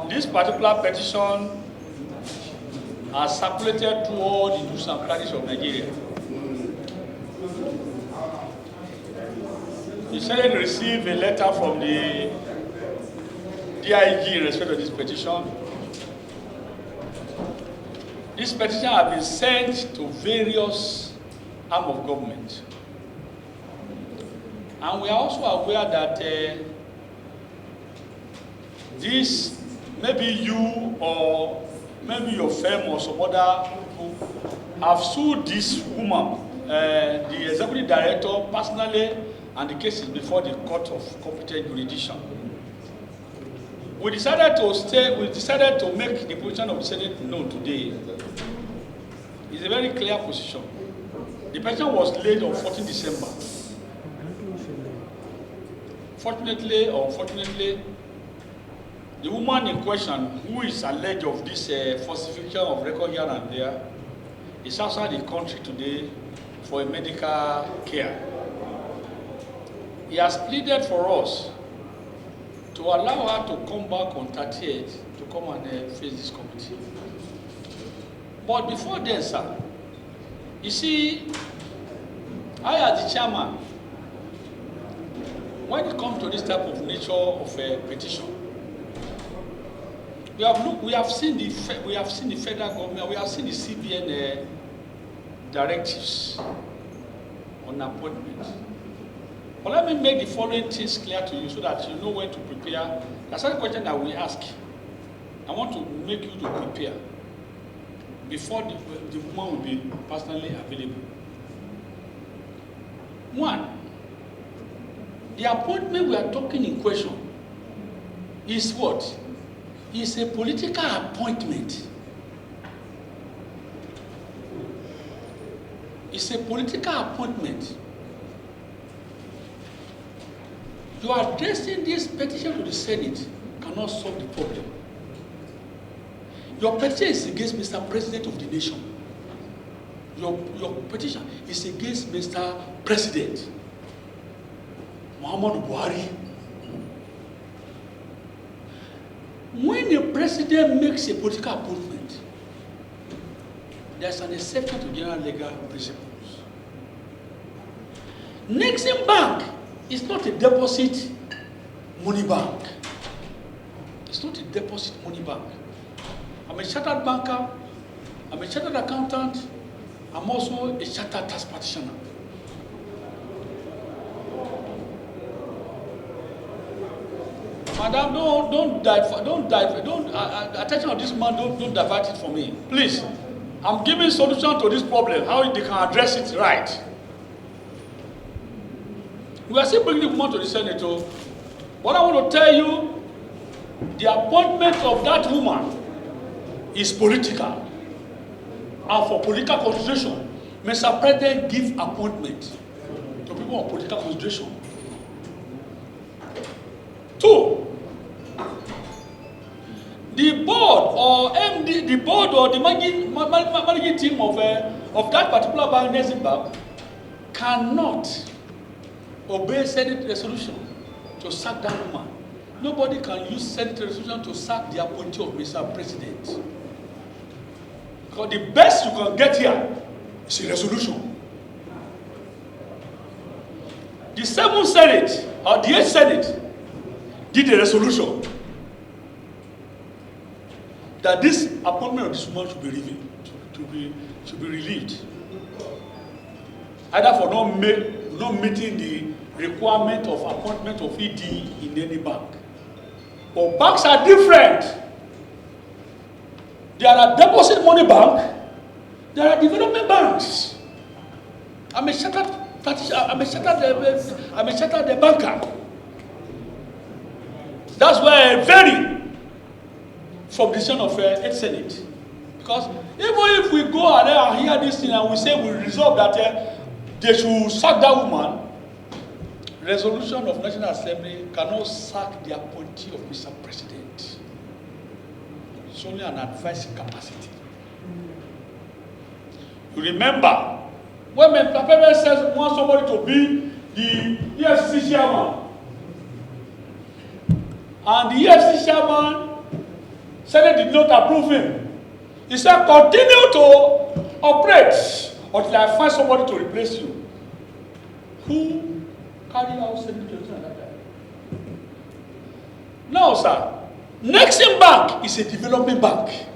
This particular petition has circulated through all the nooks and crannies of Nigeria. The Senate received a letter from the DIG in respect of this petition. This petition has been sent to various arms of government. And we are also aware that this, maybe you or maybe your firm or some other people have sued this woman, the executive director, personally, and the case is before the court of competent jurisdiction. We decided to make the position of the Senate known today. It's a very clear position. The petition was laid on 14 December. Fortunately or unfortunately, the woman in question, who is alleged of this falsification of record here and there, is outside the country today for a medical care. He has pleaded for us to allow her to come back on 38th to come and face this committee. But before then, sir, you see, I as the chairman, when it comes to this type of nature of a petition, we have seen the federal government, we have seen the CBN directives on appointment. But let me make the following things clear to you so that you know when to prepare. That's a question that we ask. I want to make you to prepare before the woman will be personally available. One, the appointment we are talking in question is what? It's a political appointment. It's a political appointment. You are addressing this petition to the Senate cannot solve the problem. Your petition is against Mr. President of the nation. Your petition is against Mr. President Muhammadu Buhari. When the president makes a political appointment, there's an exception to general legal principles. Nexim Bank is not a deposit money bank. It's not a deposit money bank. I'm a chartered banker, I'm a chartered accountant, I'm also a chartered tax practitioner. Madam, attention of this man, don't divert it for me. Please, I'm giving solution to this problem, how they can address it right. We are still bringing the woman to the Senator. What I want to tell you, the appointment of that woman is political. And for political consideration, Mr. President gives appointment to people on political consideration. Two, the board or MD, the board or the managing team of that particular bank, Nexim Bank, cannot obey Senate resolution to sack that woman. Nobody can use Senate resolution to sack the appointee of Mr. President. Because the best you can get here is a resolution. The 7th Senate or the 8th Senate did a resolution that this appointment of this woman should be relieved. Either for not meeting the requirement of appointment of ED in any bank. But banks are different. There are deposit money bank, there are development banks. I'm a chartered banker. That's why I vary from the decision of 8th Senate. Because even if we go ahead and hear this thing and we say we resolve that they should sack that woman, resolution of National Assembly cannot sack the appointee of Mr. President. It's only an advisory capacity. You remember, when Mr. President says wants somebody to be the EFCC chairman, and the EFCC chairman Senate did not approve him. He said, continue to operate until I find somebody to replace you. Who carry out Senate petition at that time? No, sir. Nexim Bank is a development bank.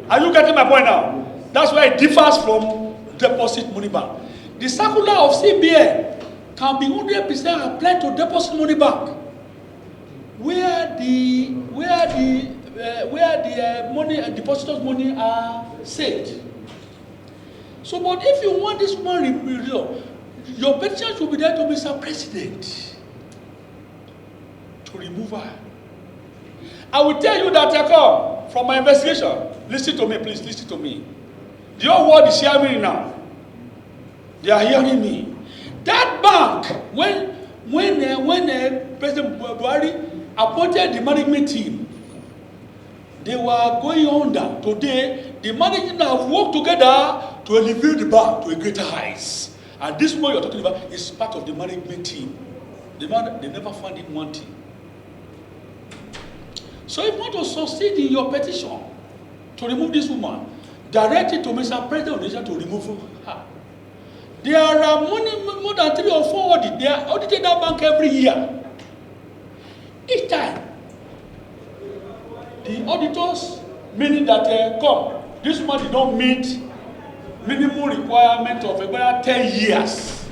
Are you getting my point now? That's why it differs from deposit money bank. The circular of CBN can be 100% applied to deposit money bank, where the money and depositors' money are saved. So, but if you want this money, your petition should be there to Mr. President to remove her. I will tell you that I come from my investigation. Listen to me, please. Listen to me. The whole world is hearing me now. They are hearing me. That bank, when President Buhari appointed the management team, they were going under. Today, the management have worked together to elevate the bank to a greater heights. And this one you're talking about is part of the management team. They never found it wanting. So if you want to succeed in your petition to remove this woman, direct it to Mr. President of the nation to remove her. There are more than 3 or 4 audits. They are audited that bank every year. Each time, the auditors, meaning that this woman did not meet minimum requirement of about 10 years.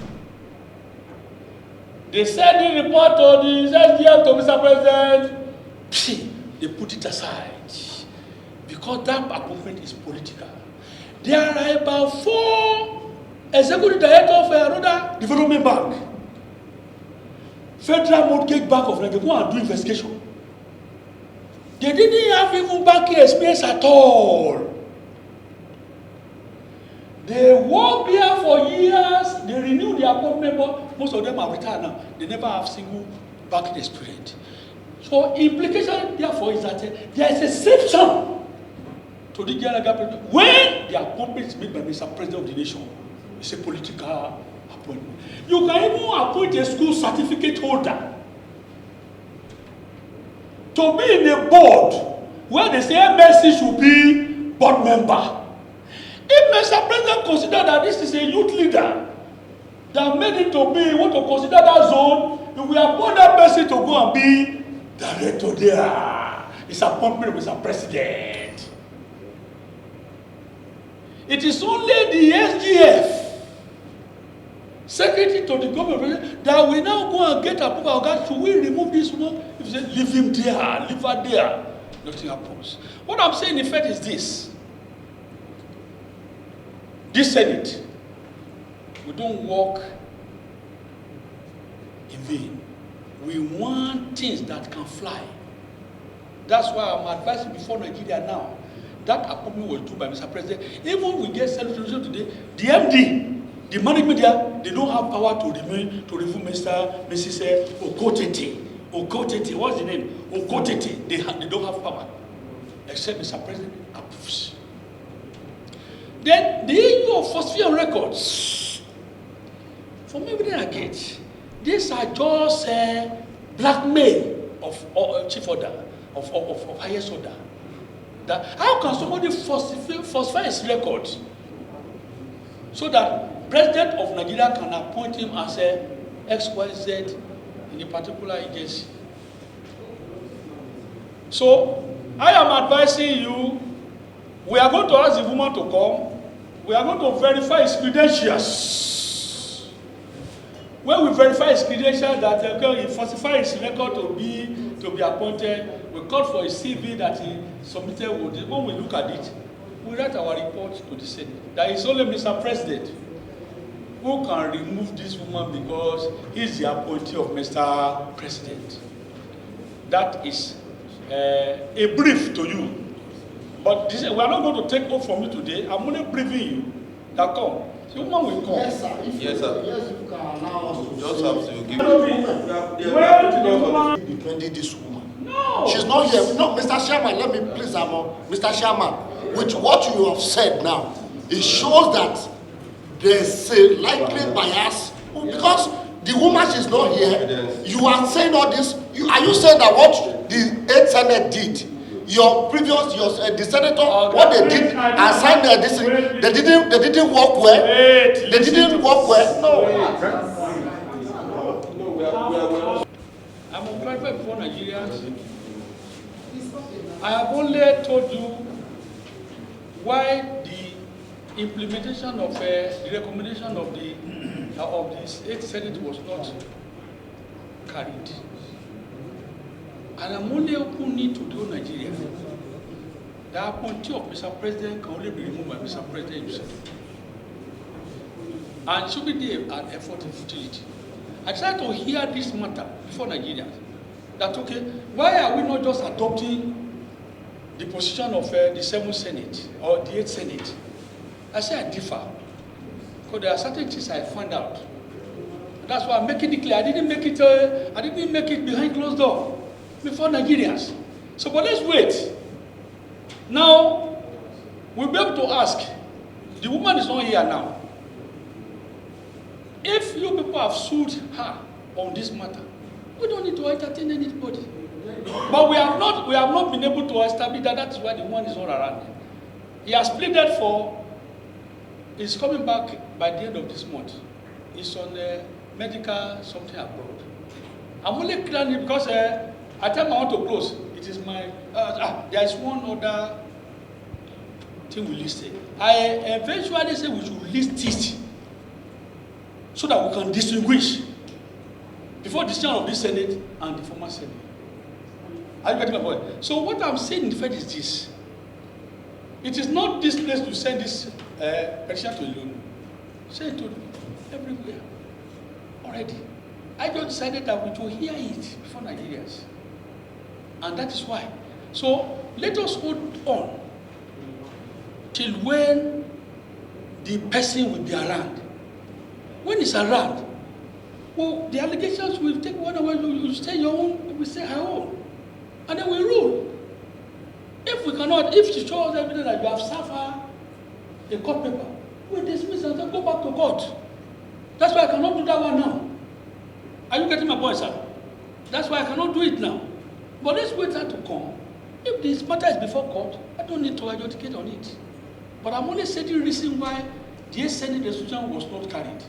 They send the report to the SDF to Mr. President. They put it aside because that appointment is political. There are about 4 executive directors of another development bank, Federal Mortgage Bank of Nigeria, go and do investigation. They didn't have even banking experience at all. They worked there for years. They renewed their appointment, but most of them are retired now. They never have single banking experience. So implication therefore is that there is a exception to the general government when the appointment is made by Mr. President of the nation. It's a political appointment. You can even appoint a school certificate holder to be in a board where they say MSC should be board member. If Mr. President considers that this is a youth leader that made it to be, want to consider that zone, you will appoint that person to go and be director there. It's appointment of Mr. President. It is only the SGF, secretary to the government, that will now go and get approval. God, should we remove this one? If you say, leave him there, leave her there, nothing happens. What I'm saying in effect is this. This Senate, we don't work in vain. We want things that can fly. That's why I'm advising before Nigeria now. That appointment was due by Mr. President. Even we get self-resolution today, the MD, the management there, they don't have power to remove Mrs. Okotete. Okotete, what's the name? Okotete. They don't have power. Except Mr. President approves. Then the issue of falsification records. From everything I get, these are just blackmail of chief order, of highest order. That how can somebody falsify his records so that President of Nigeria can appoint him as a XYZ in a particular agency? So I am advising you, we are going to ask the woman to come. We are going to verify his credentials. When we verify his credentials that he falsified his record to be appointed, we call for a CV that he submitted. When we look at it, we write our report to the Senate. That is only Mr. President who can remove this woman because he is the appointee of Mr. President. That is a brief to you. But this, we are not going to take off from you today. I'm only briefing you. That come. The woman will come. Yes, sir. Yes, sir. Yes, you can allow us to Just have to give defending this woman. No. She's not here. No, Mr. Chairman, let me please, Mr. Chairman, with what you have said now, it shows that there's a likely bias because the woman is not here. You are saying all this. Are you saying that what the 8th Senate did your previous, the senator, what they did, assign this, they didn't work well. They didn't work well. No. I'm on private before Nigerians. I have only told you why the implementation of the recommendation of the 8th Senate was not carried. And I'm only opening to do Nigeria. The appointee of Mr. President can only be removed by Mr. President himself. And it should be there an effort in futility. I try to hear this matter before Nigerians. That okay, why are we not just adopting the position of the 7th Senate or the 8th Senate? I say I differ. Because there are certain things I find out. That's why I'm making it clear. I didn't make it behind closed door before Nigerians. So, but let's wait. Now, we'll be able to ask. The woman is not here now. If you people have sued her on this matter, we don't need to entertain anybody. But we have not been able to establish that that's why the woman is not around. He has pleaded for. He's coming back by the end of this month. He's on the medical something abroad. I'm only clearing it because I tell me I want to close. It is my there is one other thing we listed. I eventually say we should list it so that we can distinguish before the decision of this Senate and the former Senate. Are you getting my point? So what I'm saying in fact is this. It is not this place to send this petition to alone. Send it to everywhere already. I just decided that we will hear it before Nigerians. And that is why. So let us hold on till when the person will be around. When it's around, well, the allegations will take one away, you say your own, we say our own. And then we rule. If we cannot, if she shows evidence that you have served her a court paper, we dismiss and then go back to court. That's why I cannot do that one now. Are you getting my point, sir? That's why I cannot do it now. But let's wait her to come. If this matter is before court, I don't need to adjudicate on it. But I'm only saying the reason why the Senate resolution was not carried.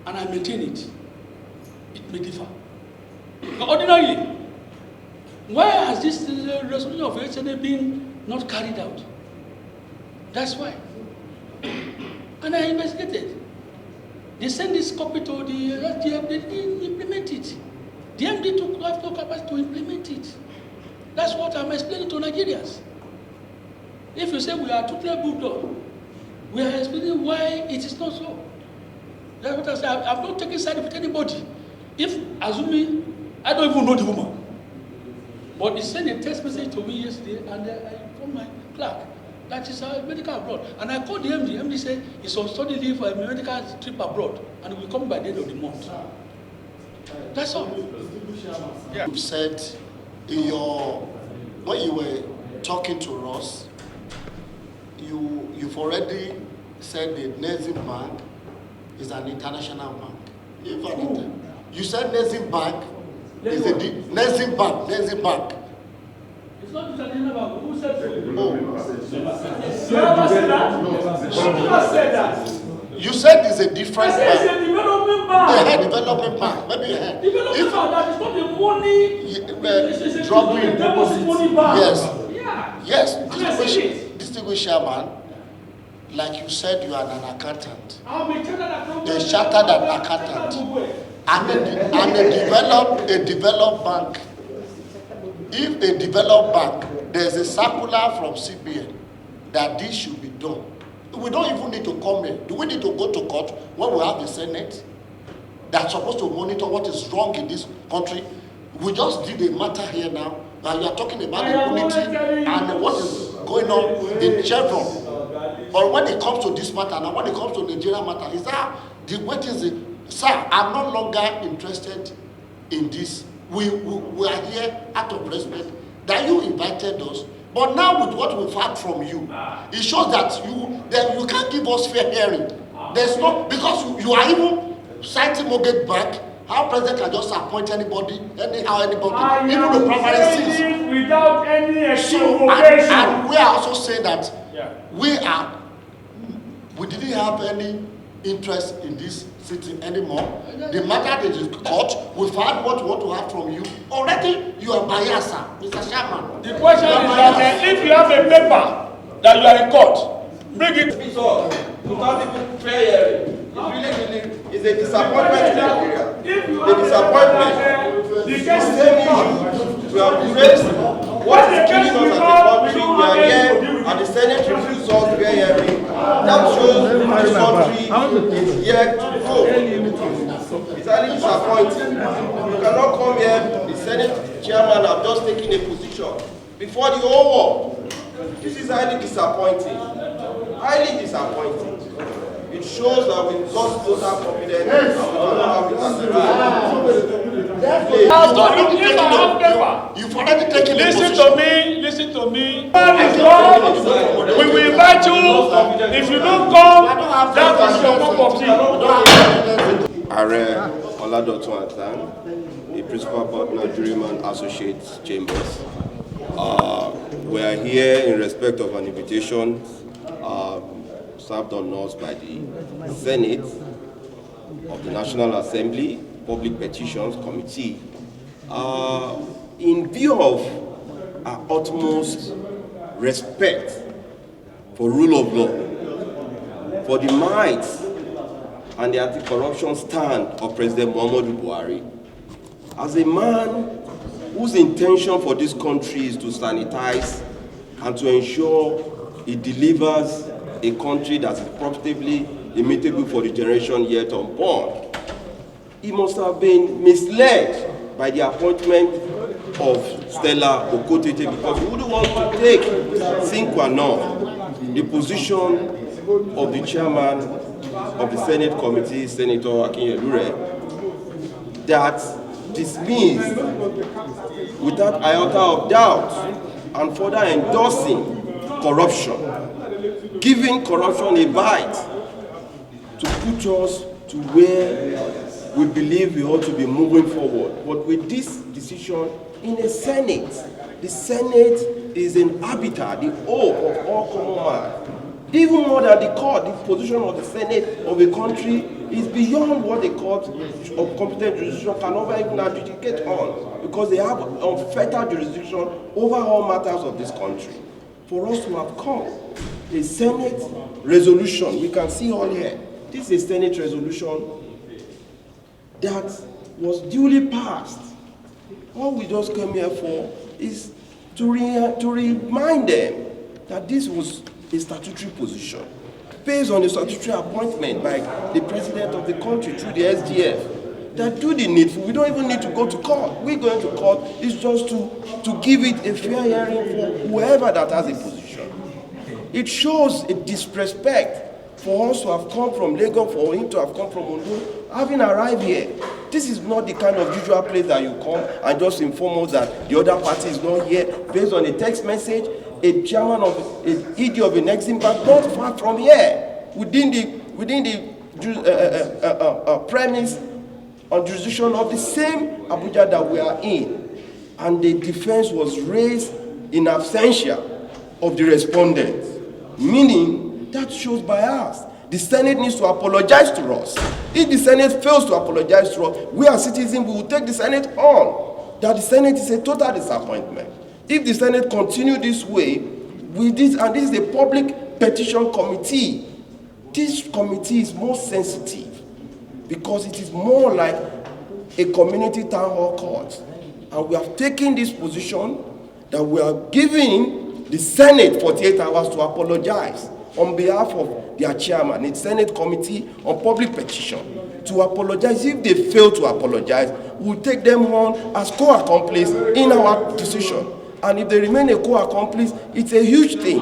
And I maintain it. It may differ. But ordinarily, why has this resolution of the Senate been not carried out? That's why. And I investigated. They sent this copy to the SDF, they didn't implement it. The MD took no capacity to implement it. That's what I'm explaining to Nigerians. If you say we are totally bulldog, we are explaining why it is not so. That's what I say. I'm not taking side with anybody. If, assuming, I don't even know the woman. But he sent a text message to me yesterday, and I informed my clerk that is a medical abroad. And I called the MD. The MD said he's on study leave for a medical trip abroad, and he will come by the end of the month. That's all. Yeah. You said in when you were talking to us, you've already said the Nexim Bank is an international bank. You said Nexim Bank is a Nexim Bank. Nexim Bank. It's not international bank. Who said so? Who said that? You said it's a different bank. It's a development bank. Yeah, development bank. Maybe you had. Development bank, that is not the money. Dropping. Money bank. Yes. Yeah. Yes. Distinguished chairman, like you said, you are an accountant. I'm a chartered accountant. The chartered accountant. And a developed bank. If a developed bank, there's a circular from CBN that this should be done. We don't even need to come here. Do we need to go to court when we have the Senate that's supposed to monitor what is wrong in this country? We just did a matter here now, and we are talking about impunity and what is going on in Chevron. But when it comes to this matter, now when it comes to Nigeria matter, is that what is it? Sir, I'm no longer interested in this. We are here out of respect that you invited us. But now with what we've heard from you, it shows that you can't give us fair hearing. There's no, because you are even citing mortgage bank. How president can just appoint anybody, anyhow, anybody, even the primary seats. without any So, equivocation. and we are also saying that Yeah. we didn't have any interest in this sitting anymore. The matter is in court. We've had what we want to have from you. Already, you are biased, sir, Mr. Chairman. The question is that if you have a paper that you are in court, bring it. Without even fair hearing, it's a disappointment in Nigeria. If you A have disappointment. the case is in court. We have raised what is killing us as a country. We are here, and the Senate refuses us fair hearing. That shows this country is yet to grow. It's highly disappointing. You cannot come here, the Senate chairman have just taken a position before the whole world. This is highly disappointing. Highly disappointing. It shows that we've got total confidence and we cannot have it as a right. You've already taken the Listen position. to me, listen to me. We will invite you. If you don't come, that is your cup of tea. Ààrẹ Oladotun Hassan, a principal partner, Juryman Associates Chambers. We are here in respect of an invitation served on us by the Senate of the National Assembly, Public Petitions Committee. In view of our utmost respect for rule of law, for the might and the anti-corruption stand of President Muhammadu Buhari, as a man whose intention for this country is to sanitize and to ensure it delivers a country that is profitably immutable for the generation yet unborn, he must have been misled by the appointment of Stella Okotete, because he wouldn't want to take sine qua non the position of the chairman of the Senate committee, Senator Akinyelure, that dismissed without iota of doubt and further endorsing corruption, giving corruption a bite to put us to where we believe we ought to be moving forward. But with this decision in the Senate is an arbiter, the hope of all common man. Even more than the court, the position of the Senate of a country is beyond what the court of competent jurisdiction can never even adjudicate on, because they have unfettered jurisdiction over all matters of this country. For us to have come, a Senate resolution, we can see all here, this is a Senate resolution that was duly passed. All we just came here for is to remind them that this was a statutory position based on a statutory appointment by the president of the country through the SDF, that do the needful. We don't even need to go to court. We're going to court is just to give it a fair hearing for whoever that has a position. It shows a disrespect for us to have come from Lagos, for him to have come from Ondo, having arrived here. This is not the kind of usual place that you come and just inform us that the other party is not here based on a text message. A chairman of an ED of Nexim Bank, not far from here, within the premise on jurisdiction of the same Abuja that we are in, and the defense was raised in absentia of the respondent, meaning that shows bias. The Senate needs to apologize to us. If the Senate fails to apologize to us, we as citizens, we will take the Senate on. That the Senate is a total disappointment. If the Senate continue this way, with this, and this is the Public Petition Committee, this committee is more sensitive because it is more like a community town hall court. And we have taken this position that we are giving the Senate 48 hours to apologize on behalf of their chairman, the Senate Committee on Public Petition, to apologize. If they fail to apologize, we'll take them on as co-accomplice in our decision. And if they remain a co-accomplice, it's a huge thing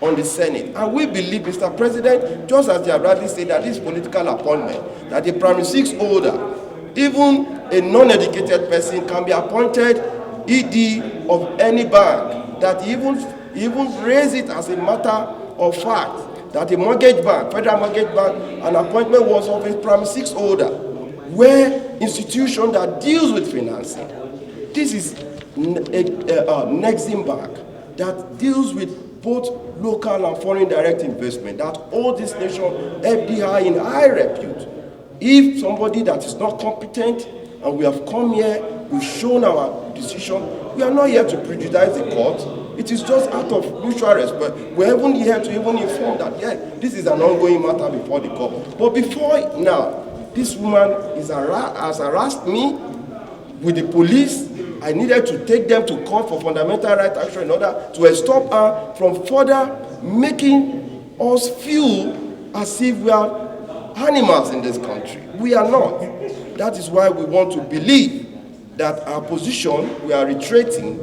on the Senate. And we believe, Mr. President, just as they have rightly said, that this political appointment, that a primary 6 holder, even a non-educated person, can be appointed ED of any bank, that even raise it as a matter of fact, that a mortgage bank, federal mortgage bank, an appointment was of a primary 6 holder, where institution that deals with financing. This is Nexim Bank that deals with both local and foreign direct investment, that all this nation FDI in high repute. If somebody that is not competent, and we have come here, we've shown our decision, we are not here to prejudice the court. It is just out of mutual respect. We're even here to even inform that, yeah, this is an ongoing matter before the court. But before now, this woman has harassed me with the police. I needed to take them to court for fundamental right action in order to stop her from further making us feel as if we are animals in this country. We are not. That is why we want to believe that our position, we are reiterating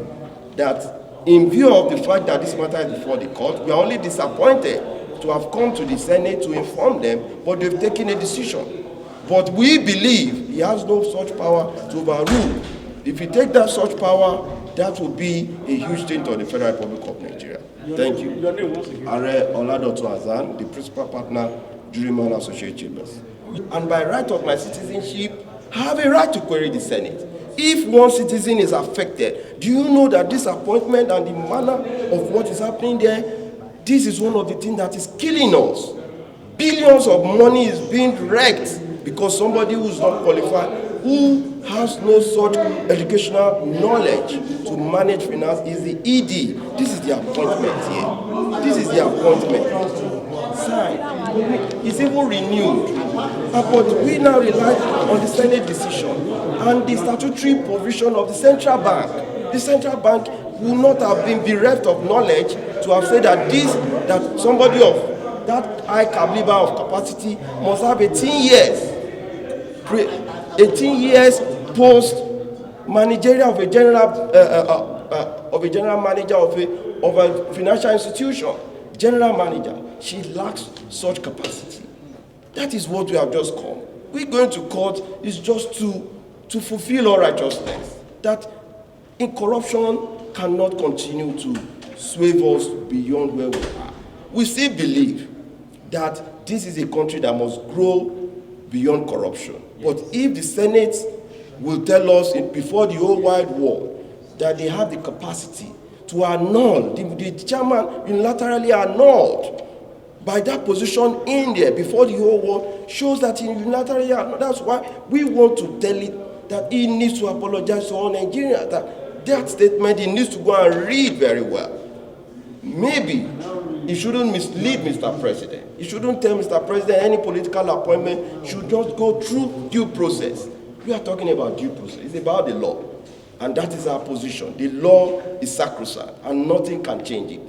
that in view of the fact that this matter is before the court, we are only disappointed to have come to the Senate to inform them, but they've taken a decision. But we believe he has no such power to overrule. If you take that such power, that will be a huge thing to the Federal Republic of Nigeria. Thank you. Your name once again. Oladotun Hassan, the principal partner, Juryman Associate Chambers. And by right of my citizenship, I have a right to query the Senate. If one citizen is affected, do you know that this appointment and the manner of what is happening there, this is one of the things that is killing us. Billions of money is being wrecked because somebody who is not qualified, who has no such educational knowledge to manage finance, is the ED. This is the appointment here. This is the appointment. Signed. It's even renewed. But we now rely on the Senate decision and the statutory provision of the central bank. The central bank will not have been bereft of knowledge to have said that that somebody of that high caliber of capacity must have 18 years. 18 years post managerial of a general manager of a financial institution. General manager, she lacks such capacity. That is what we have just come. We're going to court is just to fulfill all righteousness. That corruption cannot continue to sway us beyond where we are. We still believe that this is a country that must grow beyond corruption. But if the Senate will tell us before the whole wide world that they have the capacity to annul, the chairman unilaterally annulled by that position in there before the whole world shows that he unilaterally annulled. That's why we want to tell it that he needs to apologize to all Nigerians. That statement he needs to go and read very well. Maybe he shouldn't mislead Mr. President. He shouldn't tell Mr. President any political appointment should just go through due process. We are talking about due process. It's about the law. And that is our position. The law is sacrosanct and nothing can change it.